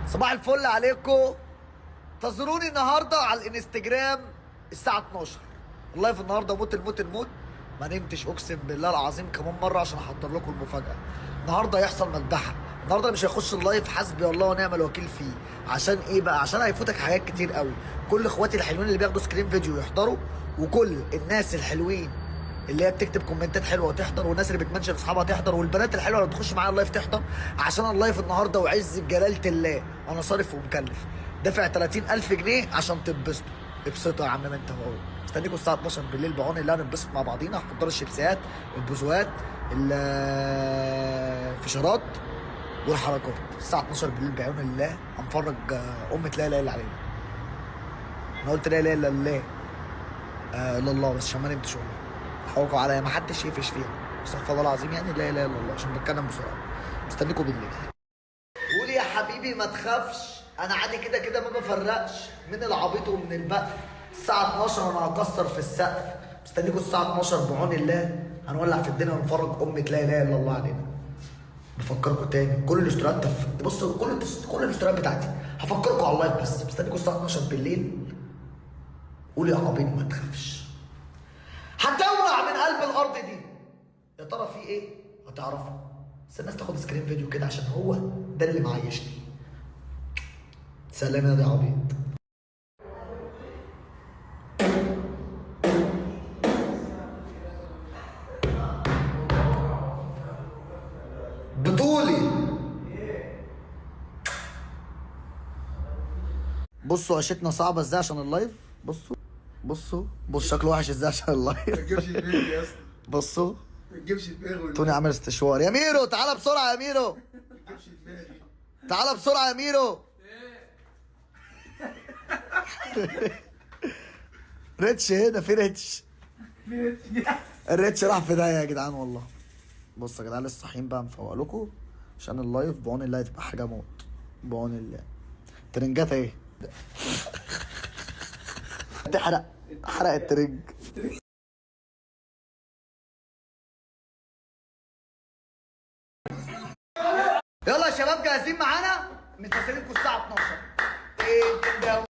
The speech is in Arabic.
صباح الفل عليكم. انتظروني النهارده على الانستجرام الساعة 12. اللايف النهارده موت الموت الموت. ما نمتش اقسم بالله العظيم كمان مرة عشان احضر لكم المفاجأة. النهارده هيحصل مذبحة. النهارده مش هيخش اللايف حسبي الله ونعم الوكيل فيه. عشان ايه بقى؟ عشان هيفوتك حاجات كتير قوي. كل اخواتي الحلوين اللي بياخدوا سكرين فيديو يحضروا، وكل الناس الحلوين اللي هي بتكتب كومنتات حلوه تحضر، والناس اللي بتمنشن اصحابها تحضر، والبنات الحلوه اللي بتخش معايا اللايف تحضر. عشان اللايف النهارده وعز جلاله الله انا صارف ومكلف دافع 30,000 جنيه عشان تتبسطوا. ابسطوا يا عم ما انت هو. مستنيكم الساعه 12 بالليل بعون الله نتبسط مع بعضينا. هحضر الشيبسيات، البوزوات، الفشارات والحركات. الساعه 12 بالليل بعون الله هنفرج امة لا اله الا علينا. انا قلت لا اله الا الله الا الله بس عشان ما نمتش والله. حقوقوا عليا ما حدش يقفش فيها. استغفر الله العظيم يعني لا اله الا الله عشان بتكلم بسرعه. مستنيكم بالليل. قول يا حبيبي ما تخافش، انا عادي كده كده ما بفرقش من العبيط ومن البقف. الساعه 12 انا هكسر في السقف. مستنيكم الساعه 12 بعون الله هنولع في الدنيا ونفرج امة لا اله الا الله علينا. بفكركم تاني كل الاستوريات بصوا كل الاستوريات بتاعتي هفكركم على اللايف بس. مستنيكم الساعه 12 بالليل. قول يا عبيط ما تخافش. هتولع من قلب الارض دي. يا ترى في ايه؟ هتعرفوا. بس الناس تاخد سكرين فيديو كده عشان هو ده اللي معيشني. سلام يا عبيط. بطولي. بصوا عشتنا صعبة ازاي عشان اللايف. بصوا شكله وحش ازاي عشان اللايف. ما تجيبش دماغي يا اسطى. بصوا ما تجيبش دماغي. توني عامل استشوار. يا ميرو تعالى بسرعة يا ميرو. ما تجيبش دماغي. تعالى بسرعة يا ميرو. ريتش هنا. في ريتش. الريتش راح في ده يا جدعان والله. بصوا يا جدعان لسه صاحيين بقى مفوق لكم عشان اللايف بعون الله هتبقى حاجة موت. بعون الله. ترنجات ايه؟ حرق الترنج. يلا يا شباب جاهزين معانا؟ متصلينكم الساعة 12. ايه